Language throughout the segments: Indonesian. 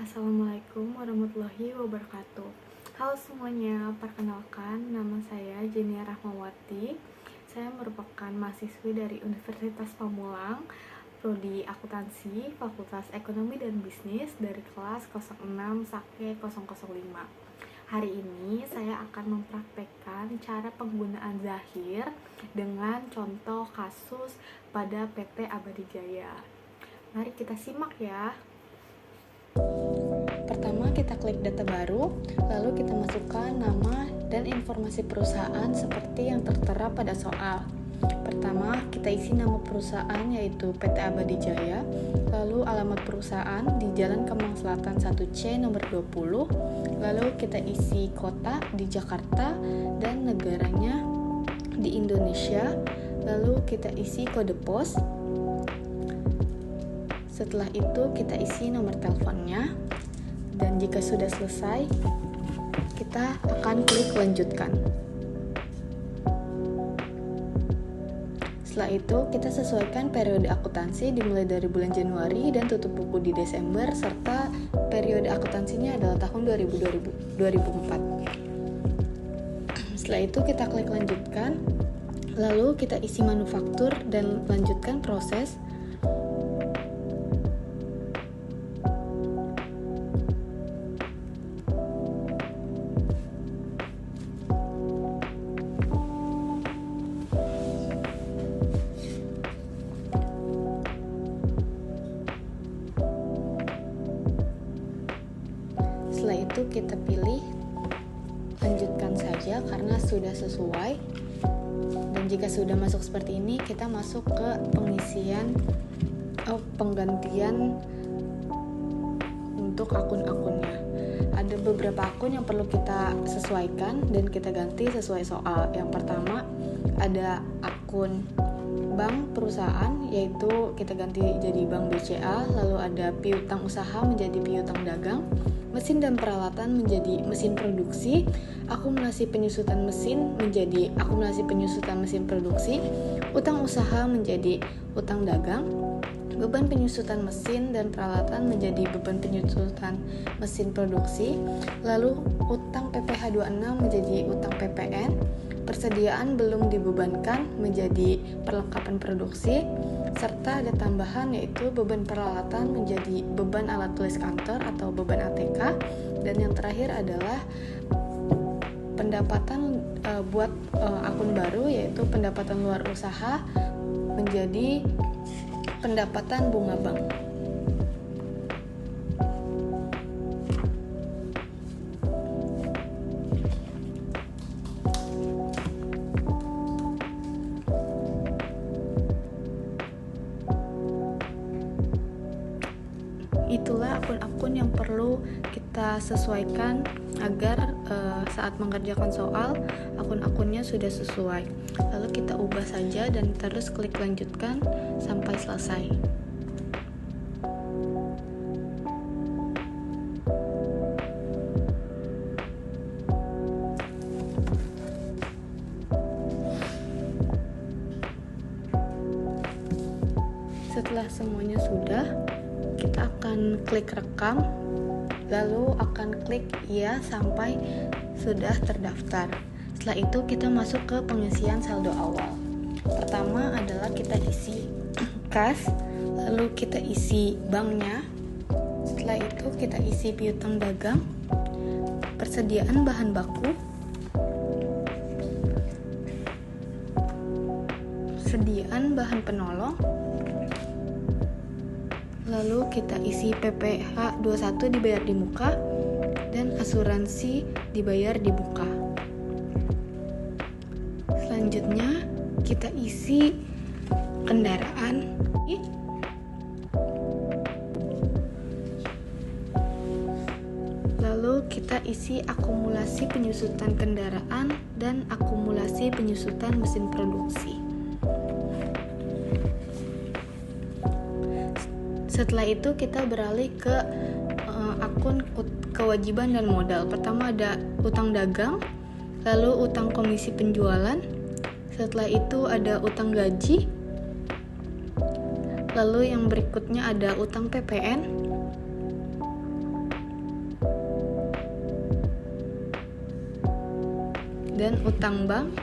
Assalamualaikum warahmatullahi wabarakatuh. Halo semuanya, perkenalkan nama saya Jenia Rahmawati. Saya merupakan mahasiswi dari Universitas Pamulang, Prodi Akuntansi, Fakultas Ekonomi dan Bisnis dari kelas 06 Sake 005. Hari ini saya akan mempraktekkan cara penggunaan zahir dengan contoh kasus pada PT Abadi Jaya. Mari kita simak ya. Pertama kita klik data baru, lalu kita masukkan nama dan informasi perusahaan seperti yang tertera pada soal. Pertama kita isi nama perusahaan yaitu PT Abadi Jaya, lalu alamat perusahaan di Jalan Kemang Selatan 1C nomor 20, lalu kita isi kota di Jakarta dan negaranya di Indonesia, lalu kita isi kode pos. Setelah itu kita isi nomor teleponnya, dan jika sudah selesai kita akan klik lanjutkan. Setelah itu kita sesuaikan periode akuntansi dimulai dari bulan Januari dan tutup buku di Desember, serta periode akuntansinya adalah tahun 2004. Setelah itu kita klik lanjutkan, lalu kita isi manufaktur dan lanjutkan proses. Setelah itu kita pilih lanjutkan saja karena sudah sesuai. Dan jika sudah masuk seperti ini, kita masuk ke penggantian untuk akun-akunnya. Ada beberapa akun yang perlu kita sesuaikan dan kita ganti sesuai soal. Yang pertama ada akun bank perusahaan, yaitu kita ganti jadi Bank BCA, lalu ada piutang usaha menjadi piutang dagang, mesin dan peralatan menjadi mesin produksi, akumulasi penyusutan mesin menjadi akumulasi penyusutan mesin produksi, utang usaha menjadi utang dagang, beban penyusutan mesin dan peralatan menjadi beban penyusutan mesin produksi, lalu utang PPh 26 menjadi utang PPN, persediaan belum dibebankan menjadi perlengkapan produksi, serta ada tambahan yaitu beban peralatan menjadi beban alat tulis kantor atau beban ATK, dan yang terakhir adalah pendapatan buat akun baru yaitu pendapatan luar usaha menjadi pendapatan bunga bank. Itulah akun-akun yang perlu kita sesuaikan agar saat mengerjakan soal akun-akunnya sudah sesuai. Lalu kita ubah saja dan terus klik lanjutkan sampai selesai. Setelah semuanya sudah, kita akan klik rekam, lalu akan klik iya sampai sudah terdaftar. Setelah itu kita masuk ke pengisian saldo awal. Pertama adalah kita isi kas, lalu kita isi banknya. Setelah itu kita isi piutang dagang, persediaan bahan baku, persediaan bahan penolong, lalu kita isi PPh 21 dibayar di muka dan asuransi dibayar di muka. Selanjutnya kita isi kendaraan, lalu kita isi akumulasi penyusutan kendaraan dan akumulasi penyusutan mesin produksi. Setelah itu kita beralih ke akun kewajiban dan modal. Pertama ada utang dagang, lalu utang komisi penjualan, setelah itu ada utang gaji, lalu yang berikutnya ada utang PPN, dan utang bank,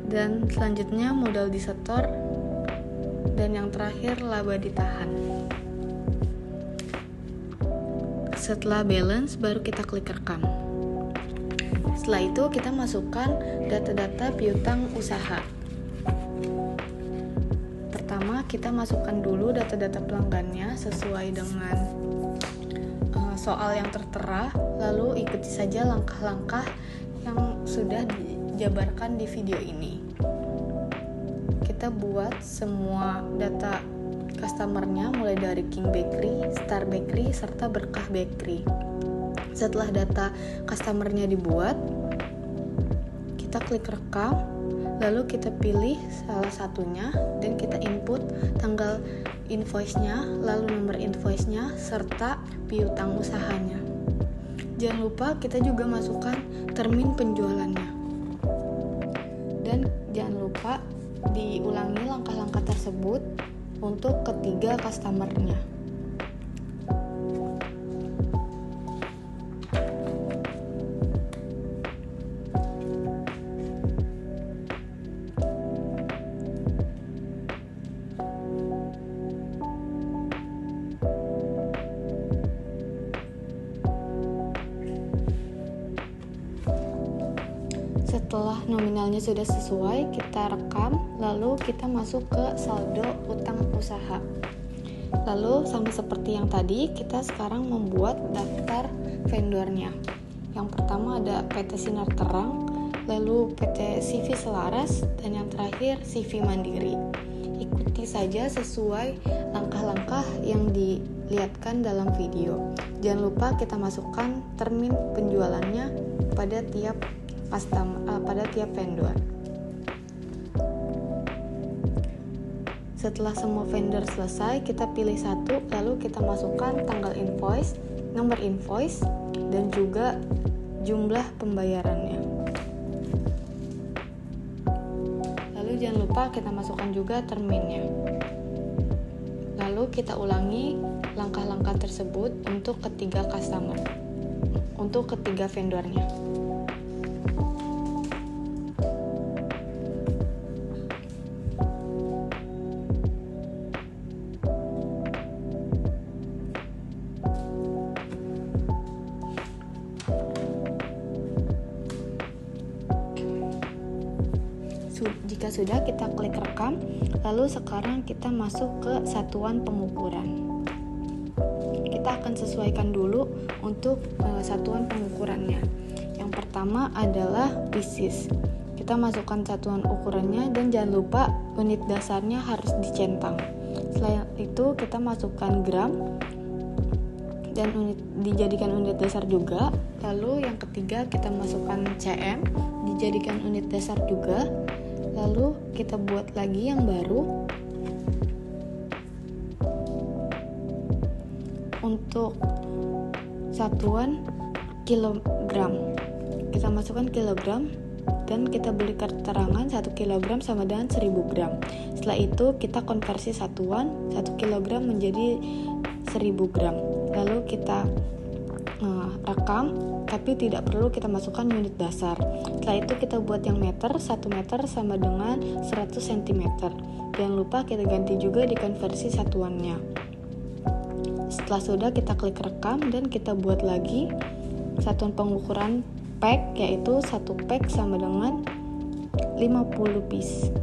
dan selanjutnya modal disetor, dan yang terakhir laba ditahan. Setelah balance baru kita klik rekam. Setelah itu kita masukkan data-data piutang usaha. Pertama kita masukkan dulu data-data pelanggannya sesuai dengan soal yang tertera, lalu ikuti saja langkah-langkah yang sudah dijabarkan di video ini. Kita buat semua data customernya mulai dari King Bakery, Star Bakery, serta Berkah Bakery. Setelah data customernya dibuat, kita klik rekam, lalu kita pilih salah satunya dan kita input tanggal invoice-nya, lalu nomor invoice-nya, serta piutang usahanya. Jangan lupa kita juga masukkan termin penjualannya. Dan jangan lupa diulangi langkah-langkah tersebut untuk ketiga customer-nya. Setelah nominalnya sudah sesuai, kita rekam, lalu kita masuk ke saldo utang usaha. Lalu sama seperti yang tadi, kita sekarang membuat daftar vendornya. Yang pertama ada PT Sinar Terang, lalu PT CV Selaras, dan yang terakhir CV Mandiri. Ikuti saja sesuai langkah-langkah yang dilihatkan dalam video. Jangan lupa kita masukkan termin penjualannya pada tiap vendor. Setelah semua vendor selesai, kita pilih satu, lalu kita masukkan tanggal invoice, nomor invoice, dan juga jumlah pembayarannya. Lalu jangan lupa kita masukkan juga terminnya. Lalu kita ulangi langkah-langkah tersebut untuk ketiga vendornya. Jika sudah, kita klik rekam, lalu sekarang kita masuk ke satuan pengukuran. Kita akan sesuaikan dulu untuk satuan pengukurannya. Yang pertama adalah pieces. Kita masukkan satuan ukurannya dan jangan lupa unit dasarnya harus dicentang. Selain itu kita masukkan gram dan dijadikan unit dasar juga. Lalu yang ketiga kita masukkan cm, dijadikan unit dasar juga. Lalu kita buat lagi yang baru. Untuk satuan kilogram, kita masukkan kilogram dan kita beri keterangan 1 kilogram sama dengan 1000 gram. Setelah itu kita konversi satuan 1 kilogram menjadi 1000 gram. Lalu kita rekam, tapi tidak perlu kita masukkan unit dasar. Setelah itu kita buat yang meter, 1 meter sama dengan 100 cm. Jangan lupa kita ganti juga di konversi satuannya. Setelah sudah, kita klik rekam dan kita buat lagi satuan pengukuran pack, yaitu 1 pack sama dengan 50 piece.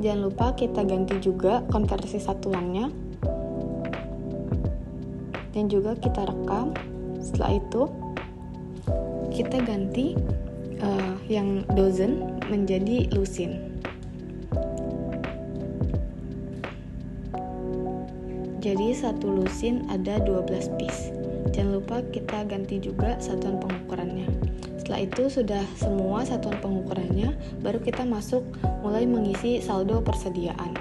Jangan lupa kita ganti juga konversi satuannya dan juga kita rekam. Setelah itu kita ganti yang dozen menjadi lusin. Jadi satu lusin ada 12 piece. Jangan lupa kita ganti juga satuan pengukurannya. Setelah itu sudah semua satuan pengukurannya, baru kita masuk mulai mengisi saldo persediaan.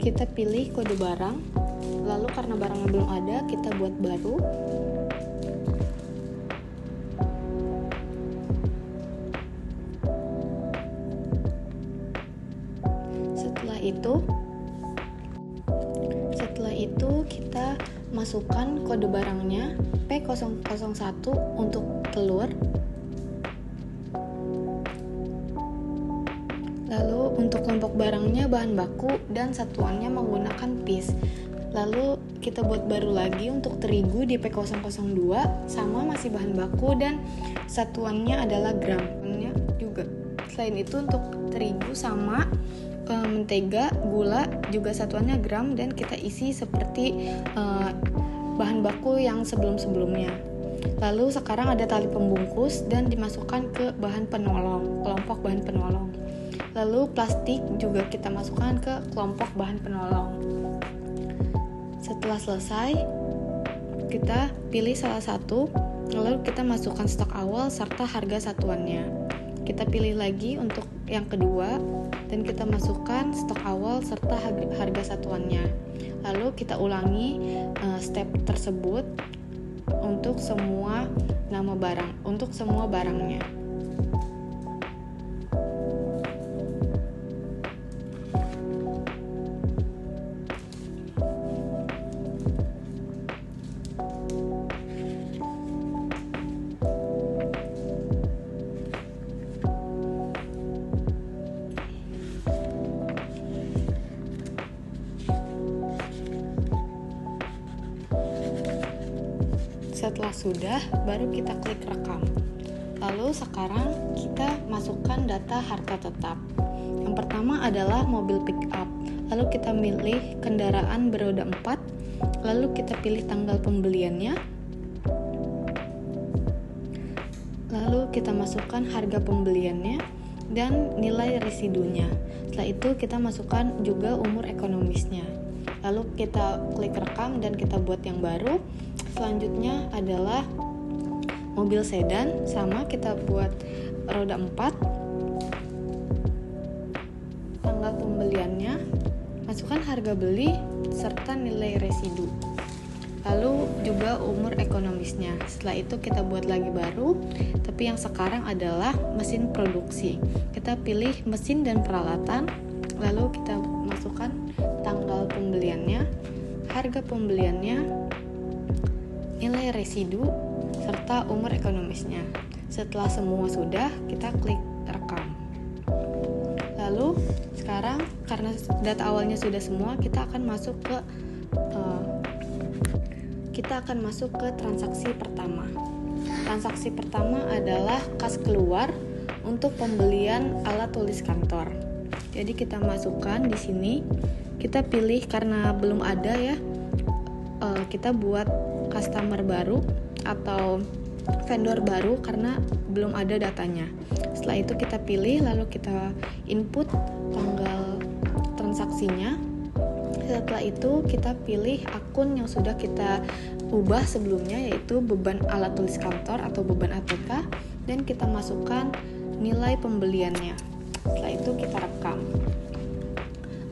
Kita pilih kode barang, lalu karena barangnya belum ada, kita buat baru. Setelah itu, masukkan kode barangnya P001 untuk telur. Lalu untuk kelompok barangnya bahan baku dan satuannya menggunakan piece. Lalu kita buat baru lagi untuk terigu di P002 sama masih bahan baku dan satuannya adalah gram juga. Selain itu untuk terigu sama mentega, gula juga satuannya gram dan kita isi seperti bahan baku yang sebelum-sebelumnya. Lalu sekarang ada tali pembungkus dan dimasukkan ke bahan penolong, kelompok bahan penolong. Lalu plastik juga kita masukkan ke kelompok bahan penolong. Setelah selesai, kita pilih salah satu, lalu kita masukkan stok awal serta harga satuannya. Kita pilih lagi untuk yang kedua, dan kita masukkan stok awal serta harga satuannya. Lalu kita ulangi step tersebut untuk semua nama barang, untuk semua barangnya. Setelah sudah, baru kita klik rekam. Lalu sekarang kita masukkan data harta tetap. Yang pertama adalah mobil pick up. Lalu kita pilih kendaraan beroda 4. Lalu kita pilih tanggal pembeliannya. Lalu kita masukkan harga pembeliannya dan nilai residunya. Setelah itu kita masukkan juga umur ekonomisnya. Lalu kita klik rekam dan kita buat yang baru. Selanjutnya adalah mobil sedan, sama kita buat roda 4, tanggal pembeliannya, masukkan harga beli serta nilai residu. Lalu juga umur ekonomisnya. Setelah itu kita buat lagi baru, tapi yang sekarang adalah mesin produksi. Kita pilih mesin dan peralatan, lalu kita masukkan tanggal pembeliannya, harga pembeliannya, nilai residu, serta umur ekonomisnya. Setelah semua sudah, kita klik rekam. Lalu sekarang karena data awalnya sudah semua, kita akan masuk ke transaksi pertama. Transaksi pertama adalah kas keluar untuk pembelian alat tulis kantor. Jadi kita masukkan di sini, kita pilih karena belum ada ya, kita buat customer baru atau vendor baru karena belum ada datanya. Setelah itu kita pilih, lalu kita input tanggal transaksinya. Setelah itu kita pilih akun yang sudah kita ubah sebelumnya, yaitu beban alat tulis kantor atau beban ATK, dan kita masukkan nilai pembeliannya. Setelah itu kita rekam.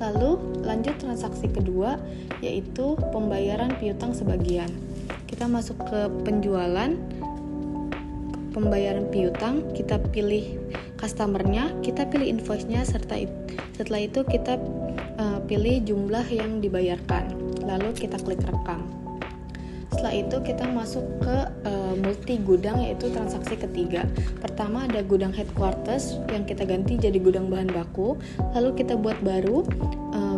Lalu lanjut transaksi kedua, yaitu pembayaran piutang sebagian. Kita masuk ke penjualan, pembayaran piutang, kita pilih customer-nya, kita pilih invoice-nya, setelah itu kita pilih jumlah yang dibayarkan, lalu kita klik rekam. Setelah itu kita masuk ke multi gudang, yaitu transaksi ketiga. Pertama ada gudang headquarters yang kita ganti jadi gudang bahan baku, lalu kita buat baru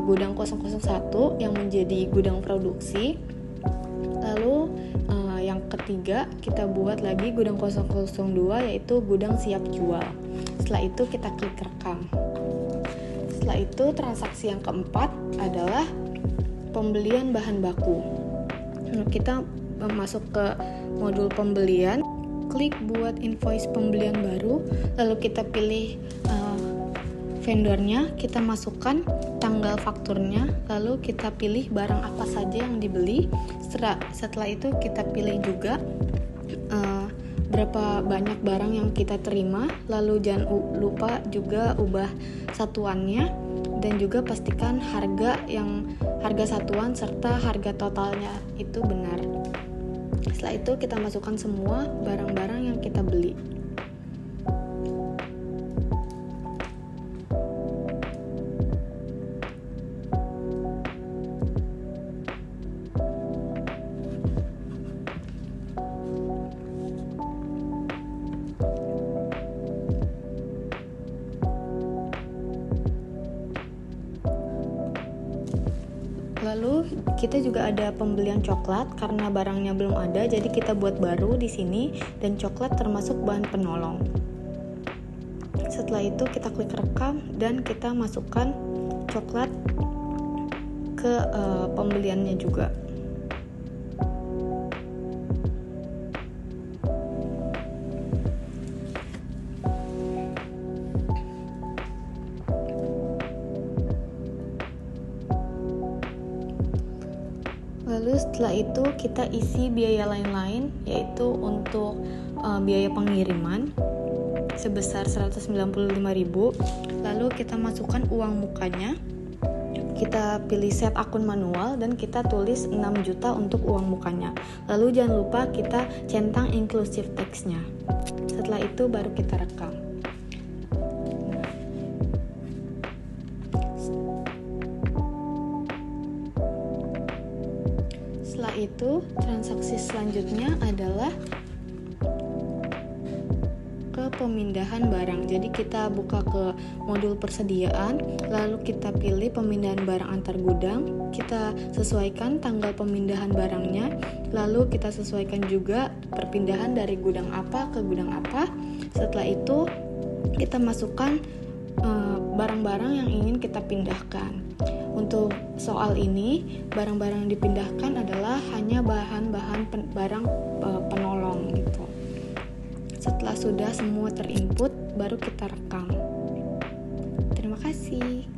gudang 001 yang menjadi gudang produksi. Lalu yang ketiga kita buat lagi gudang 002, yaitu gudang siap jual. Setelah itu kita klik rekam. Setelah itu transaksi yang keempat adalah pembelian bahan baku. Kita masuk ke modul pembelian, klik buat invoice pembelian baru, lalu kita pilih vendornya, kita masukkan tanggal fakturnya, lalu kita pilih barang apa saja yang dibeli. Setelah itu kita pilih juga berapa banyak barang yang kita terima, lalu jangan lupa juga ubah satuannya, dan juga pastikan harga satuan serta harga totalnya itu benar. Setelah itu kita masukkan semua barang-barang yang kita beli. Lalu kita juga ada pembelian coklat karena barangnya belum ada, jadi kita buat baru di sini dan coklat termasuk bahan penolong. Setelah itu kita klik rekam dan kita masukkan coklat ke pembeliannya juga. Lalu setelah itu kita isi biaya lain-lain, yaitu untuk biaya pengiriman sebesar 195.000. Lalu kita masukkan uang mukanya. Kita pilih set akun manual dan kita tulis 6 juta untuk uang mukanya. Lalu jangan lupa kita centang inclusive text-nya. Setelah itu baru kita rekam. Setelah itu, transaksi selanjutnya adalah ke pemindahan barang. Jadi kita buka ke modul persediaan, lalu kita pilih pemindahan barang antar gudang, kita sesuaikan tanggal pemindahan barangnya, lalu kita sesuaikan juga perpindahan dari gudang apa ke gudang apa. Setelah itu kita masukkan barang-barang yang ingin kita pindahkan. Untuk soal ini, barang-barang yang dipindahkan adalah hanya bahan-bahan barang penolong gitu. Setelah sudah semua terinput, baru kita rekam. Terima kasih.